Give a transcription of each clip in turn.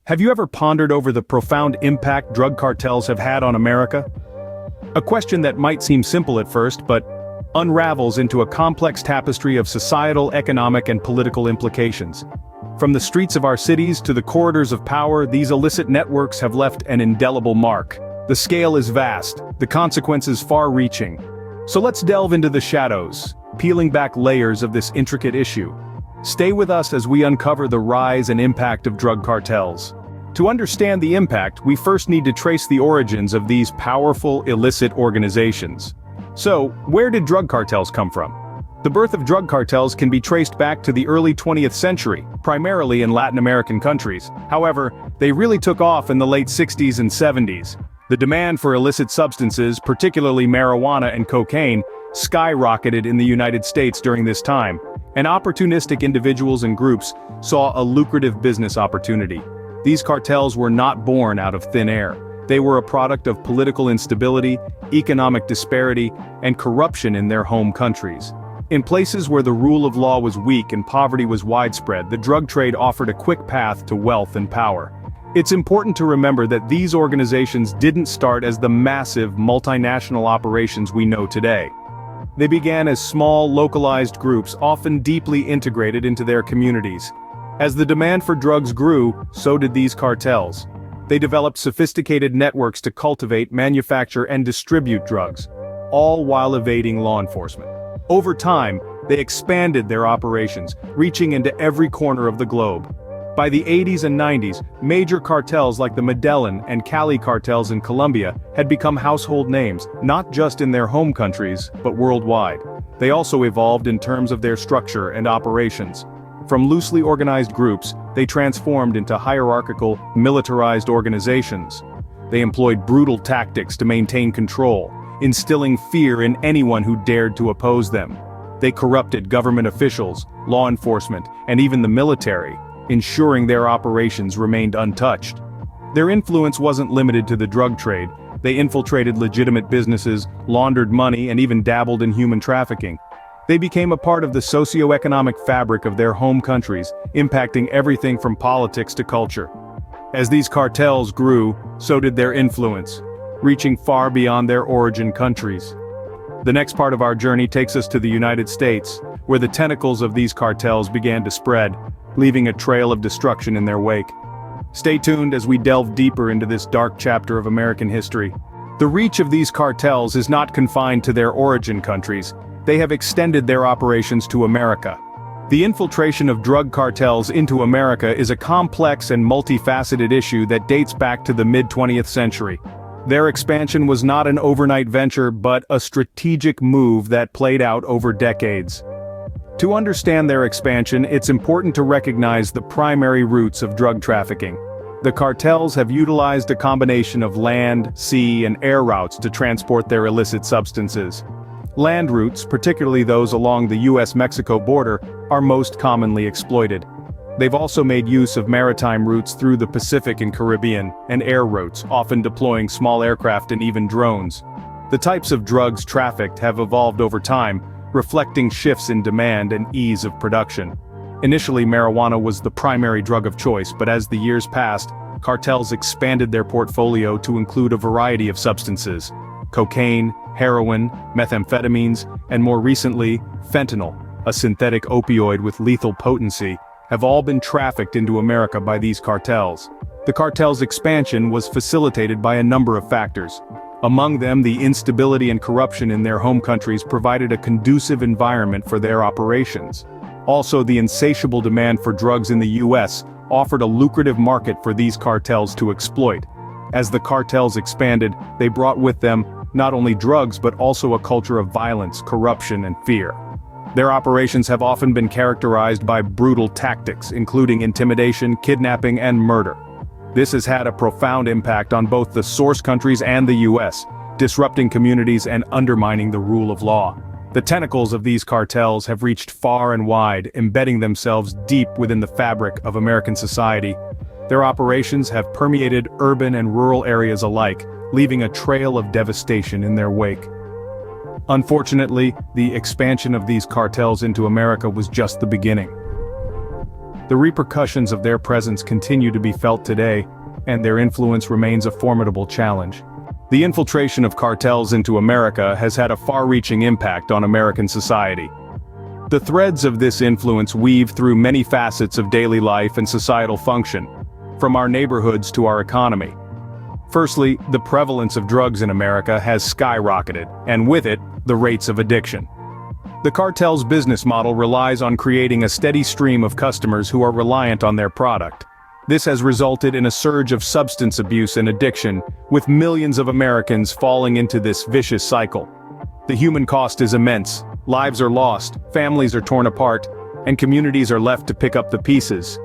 Have you ever pondered over the profound impact drug cartels have had on America? A question that might seem simple at first, but unravels into a complex tapestry of societal, economic, and political implications. From the streets of our cities to the corridors of power, these illicit networks have left an indelible mark. The scale is vast, the consequences far-reaching. So let's delve into the shadows, peeling back layers of this intricate issue. Stay with us as we uncover the rise and impact of drug cartels. To understand the impact, we first need to trace the origins of these powerful, illicit organizations. So, where did drug cartels come from? The birth of drug cartels can be traced back to the early 20th century, primarily in Latin American countries. However, they really took off in the late 60s and 70s. The demand for illicit substances, particularly marijuana and cocaine, skyrocketed in the United States during this time, and opportunistic individuals and groups saw a lucrative business opportunity. These cartels were not born out of thin air. They were a product of political instability, economic disparity, and corruption in their home countries. In places where the rule of law was weak and poverty was widespread, the drug trade offered a quick path to wealth and power. It's important to remember that these organizations didn't start as the massive, multinational operations we know today. They began as small, localized groups, often deeply integrated into their communities. As the demand for drugs grew, so did these cartels. They developed sophisticated networks to cultivate, manufacture, and distribute drugs, all while evading law enforcement. Over time, they expanded their operations, reaching into every corner of the globe. By the 80s and 90s, major cartels like the Medellin and Cali cartels in Colombia had become household names, not just in their home countries, but worldwide. They also evolved in terms of their structure and operations. From loosely organized groups, they transformed into hierarchical, militarized organizations. They employed brutal tactics to maintain control, instilling fear in anyone who dared to oppose them. They corrupted government officials, law enforcement, and even the military, ensuring their operations remained untouched. Their influence wasn't limited to the drug trade. They infiltrated legitimate businesses, laundered money, and even dabbled in human trafficking. They became a part of the socio-economic fabric of their home countries, impacting everything from politics to culture. As these cartels grew, so did their influence, reaching far beyond their origin countries. The next part of our journey takes us to the United States, where the tentacles of these cartels began to spread, leaving a trail of destruction in their wake. Stay tuned as we delve deeper into this dark chapter of American history. The reach of these cartels is not confined to their origin countries. They have extended their operations to America. The infiltration of drug cartels into America is a complex and multifaceted issue that dates back to the mid-20th century. Their expansion was not an overnight venture, but a strategic move that played out over decades. To understand their expansion, it's important to recognize the primary routes of drug trafficking. The cartels have utilized a combination of land, sea, and air routes to transport their illicit substances. Land routes, particularly those along the US-Mexico border, are most commonly exploited. They've also made use of maritime routes through the Pacific and Caribbean, and air routes, often deploying small aircraft and even drones. The types of drugs trafficked have evolved over time, reflecting shifts in demand and ease of production. Initially, marijuana was the primary drug of choice, but as the years passed, cartels expanded their portfolio to include a variety of substances: cocaine, heroin, methamphetamines, and more recently, fentanyl, a synthetic opioid with lethal potency, have all been trafficked into America by these cartels. The cartels' expansion was facilitated by a number of factors. Among them, the instability and corruption in their home countries provided a conducive environment for their operations. Also, the insatiable demand for drugs in the US offered a lucrative market for these cartels to exploit. As the cartels expanded, they brought with them not only drugs but also a culture of violence, corruption, and fear. Their operations have often been characterized by brutal tactics, including intimidation, kidnapping, and murder. This has had a profound impact on both the source countries and the US, disrupting communities and undermining the rule of law. The tentacles of these cartels have reached far and wide, embedding themselves deep within the fabric of American society. Their operations have permeated urban and rural areas alike, leaving a trail of devastation in their wake. Unfortunately, the expansion of these cartels into America was just the beginning. The repercussions of their presence continue to be felt today, and their influence remains a formidable challenge. The infiltration of cartels into America has had a far-reaching impact on American society. The threads of this influence weave through many facets of daily life and societal function, from our neighborhoods to our economy. Firstly, the prevalence of drugs in America has skyrocketed, and with it, the rates of addiction. The cartel's business model relies on creating a steady stream of customers who are reliant on their product. This has resulted in a surge of substance abuse and addiction, with millions of Americans falling into this vicious cycle. The human cost is immense, lives are lost, families are torn apart, and communities are left to pick up the pieces.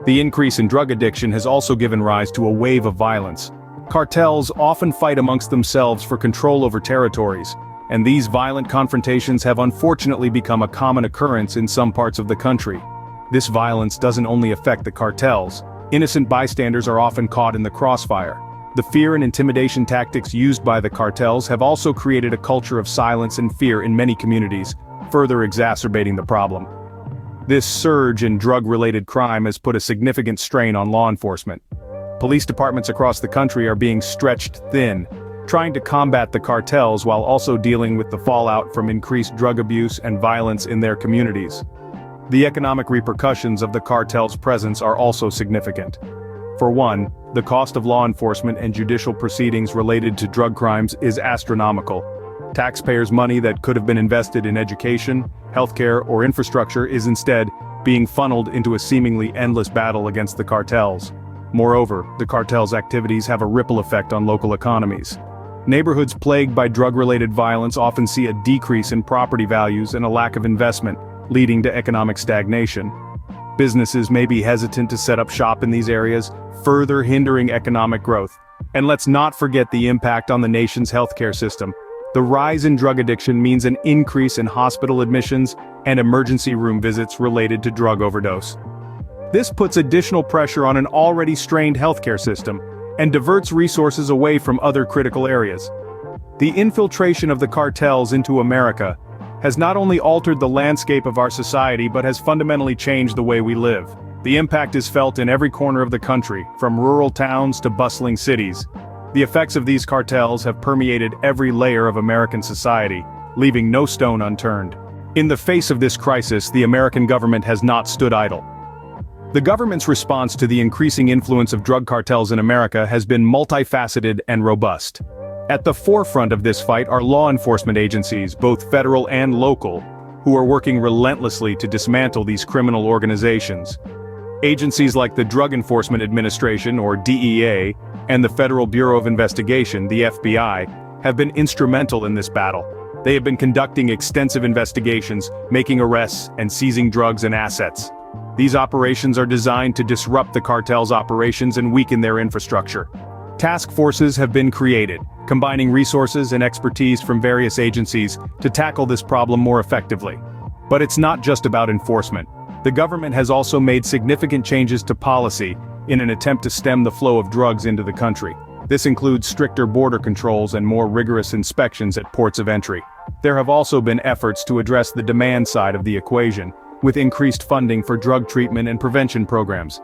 The increase in drug addiction has also given rise to a wave of violence. Cartels often fight amongst themselves for control over territories, and these violent confrontations have unfortunately become a common occurrence in some parts of the country. This violence doesn't only affect the cartels. Innocent bystanders are often caught in the crossfire. The fear and intimidation tactics used by the cartels have also created a culture of silence and fear in many communities, further exacerbating the problem. This surge in drug-related crime has put a significant strain on law enforcement. Police departments across the country are being stretched thin, trying to combat the cartels while also dealing with the fallout from increased drug abuse and violence in their communities. The economic repercussions of the cartel's presence are also significant. For one, the cost of law enforcement and judicial proceedings related to drug crimes is astronomical. Taxpayers' money that could have been invested in education, healthcare, or infrastructure is instead being funneled into a seemingly endless battle against the cartels. Moreover, the cartel's activities have a ripple effect on local economies. Neighborhoods plagued by drug-related violence often see a decrease in property values and a lack of investment, leading to economic stagnation. Businesses may be hesitant to set up shop in these areas, further hindering economic growth. And let's not forget the impact on the nation's healthcare system. The rise in drug addiction means an increase in hospital admissions and emergency room visits related to drug overdose. This puts additional pressure on an already strained healthcare system and diverts resources away from other critical areas. The infiltration of the cartels into America has not only altered the landscape of our society but has fundamentally changed the way we live. The impact is felt in every corner of the country, from rural towns to bustling cities. The effects of these cartels have permeated every layer of American society, leaving no stone unturned. In the face of this crisis, the American government has not stood idle. The government's response to the increasing influence of drug cartels in America has been multifaceted and robust. At the forefront of this fight are law enforcement agencies, both federal and local, who are working relentlessly to dismantle these criminal organizations. Agencies like the Drug Enforcement Administration, or DEA, and the Federal Bureau of Investigation, the FBI, have been instrumental in this battle. They have been conducting extensive investigations, making arrests, and seizing drugs and assets. These operations are designed to disrupt the cartel's operations and weaken their infrastructure. Task forces have been created, combining resources and expertise from various agencies to tackle this problem more effectively. But it's not just about enforcement. The government has also made significant changes to policy in an attempt to stem the flow of drugs into the country. This includes stricter border controls and more rigorous inspections at ports of entry. There have also been efforts to address the demand side of the equation, with increased funding for drug treatment and prevention programs.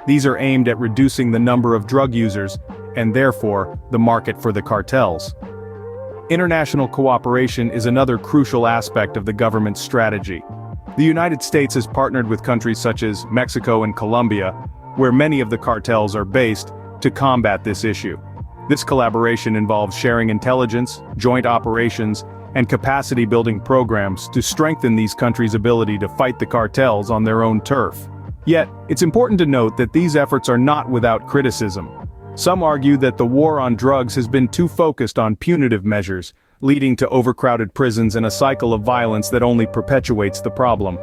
These are aimed at reducing the number of drug users, and therefore, the market for the cartels. International cooperation is another crucial aspect of the government's strategy. The United States has partnered with countries such as Mexico and Colombia, where many of the cartels are based, to combat this issue. This collaboration involves sharing intelligence, joint operations, and capacity-building programs to strengthen these countries' ability to fight the cartels on their own turf. Yet, it's important to note that these efforts are not without criticism. Some argue that the war on drugs has been too focused on punitive measures, leading to overcrowded prisons and a cycle of violence that only perpetuates the problem.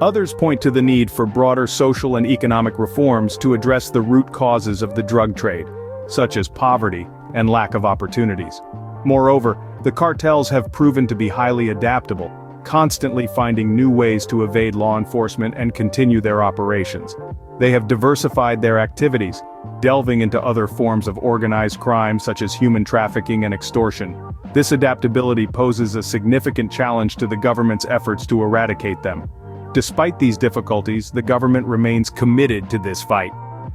Others point to the need for broader social and economic reforms to address the root causes of the drug trade, such as poverty and lack of opportunities. Moreover, the cartels have proven to be highly adaptable, constantly finding new ways to evade law enforcement and continue their operations. They have diversified their activities, delving into other forms of organized crime such as human trafficking and extortion. This adaptability poses a significant challenge to the government's efforts to eradicate them. Despite these difficulties, the government remains committed to this fight.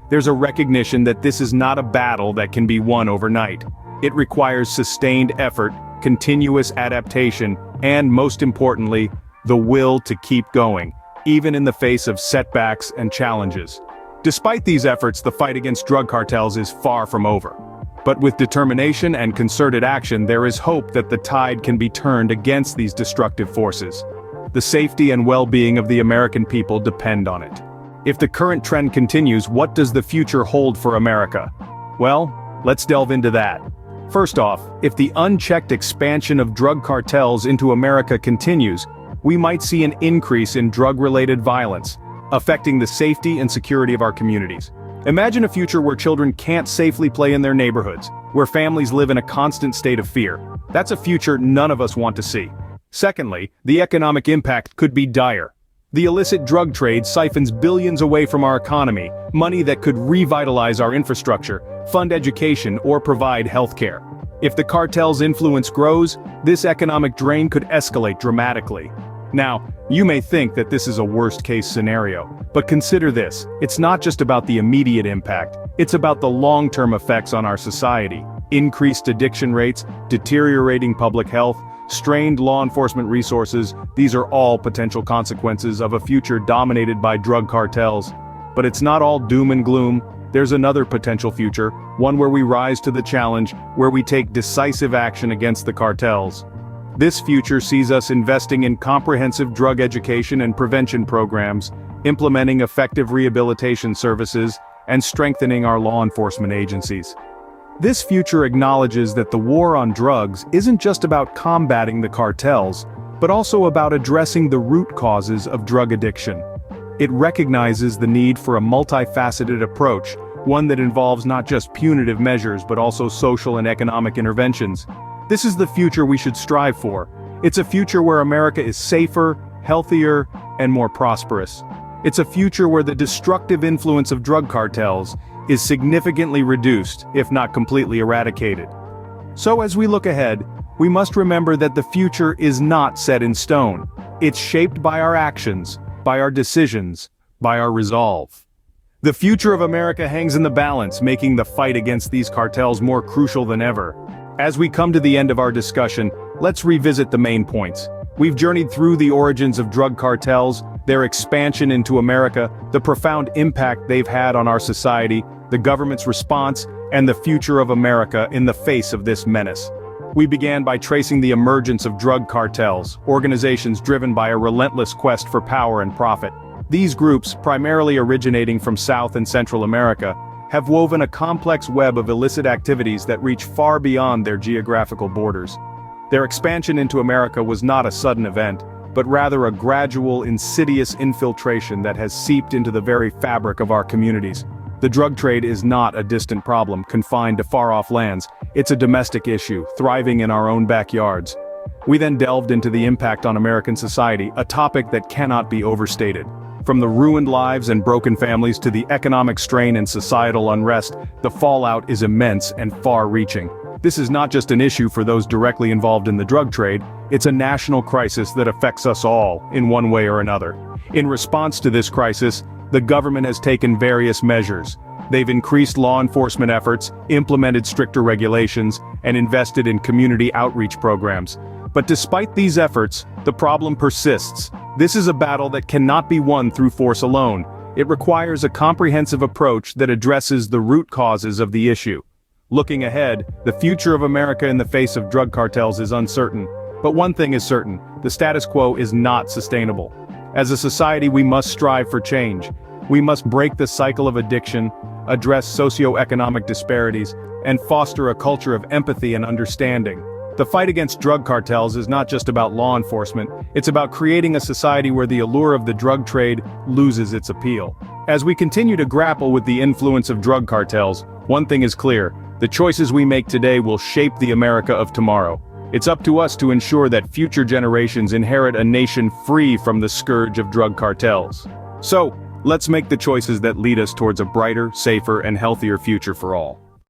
There's a recognition that this is not a battle that can be won overnight. It requires sustained effort, continuous adaptation, and most importantly, the will to keep going, even in the face of setbacks and challenges. Despite these efforts, the fight against drug cartels is far from over. But with determination and concerted action, there is hope that the tide can be turned against these destructive forces. The safety and well-being of the American people depend on it. If the current trend continues, what does the future hold for America? Well, let's delve into that. First off, if the unchecked expansion of drug cartels into America continues, we might see an increase in drug-related violence, affecting the safety and security of our communities. Imagine a future where children can't safely play in their neighborhoods, where families live in a constant state of fear. That's a future none of us want to see. Secondly, the economic impact could be dire. The illicit drug trade siphons billions away from our economy, money that could revitalize our infrastructure, fund education, or provide healthcare. If the cartel's influence grows, this economic drain could escalate dramatically. Now, you may think that this is a worst-case scenario, but consider this: it's not just about the immediate impact, it's about the long-term effects on our society. Increased addiction rates, deteriorating public health, strained law enforcement resources, these are all potential consequences of a future dominated by drug cartels. But it's not all doom and gloom. There's another potential future, one where we rise to the challenge, where we take decisive action against the cartels. This future sees us investing in comprehensive drug education and prevention programs, implementing effective rehabilitation services, and strengthening our law enforcement agencies. This future acknowledges that the war on drugs isn't just about combating the cartels, but also about addressing the root causes of drug addiction. It recognizes the need for a multifaceted approach, one that involves not just punitive measures but also social and economic interventions. This is the future we should strive for. It's a future where America is safer, healthier, and more prosperous. It's a future where the destructive influence of drug cartels is significantly reduced, if not completely eradicated. So as we look ahead, we must remember that the future is not set in stone. It's shaped by our actions, by our decisions, by our resolve. The future of America hangs in the balance, making the fight against these cartels more crucial than ever. As we come to the end of our discussion, let's revisit the main points. We've journeyed through the origins of drug cartels, their expansion into America, the profound impact they've had on our society, the government's response, and the future of America in the face of this menace. We began by tracing the emergence of drug cartels, organizations driven by a relentless quest for power and profit. These groups, primarily originating from South and Central America, have woven a complex web of illicit activities that reach far beyond their geographical borders. Their expansion into America was not a sudden event, but rather a gradual, insidious infiltration that has seeped into the very fabric of our communities. The drug trade is not a distant problem confined to far-off lands. It's a domestic issue, thriving in our own backyards. We then delved into the impact on American society, a topic that cannot be overstated. From the ruined lives and broken families to the economic strain and societal unrest, the fallout is immense and far-reaching. This is not just an issue for those directly involved in the drug trade, it's a national crisis that affects us all, in one way or another. In response to this crisis, the government has taken various measures. They've increased law enforcement efforts, implemented stricter regulations, and invested in community outreach programs. But despite these efforts, the problem persists. This is a battle that cannot be won through force alone. It requires a comprehensive approach that addresses the root causes of the issue. Looking ahead, the future of America in the face of drug cartels is uncertain. But one thing is certain: the status quo is not sustainable. As a society, we must strive for change. We must break the cycle of addiction, address socio-economic disparities, and foster a culture of empathy and understanding. The fight against drug cartels is not just about law enforcement, it's about creating a society where the allure of the drug trade loses its appeal. As we continue to grapple with the influence of drug cartels, one thing is clear: the choices we make today will shape the America of tomorrow. It's up to us to ensure that future generations inherit a nation free from the scourge of drug cartels. So, let's make the choices that lead us towards a brighter, safer, and healthier future for all.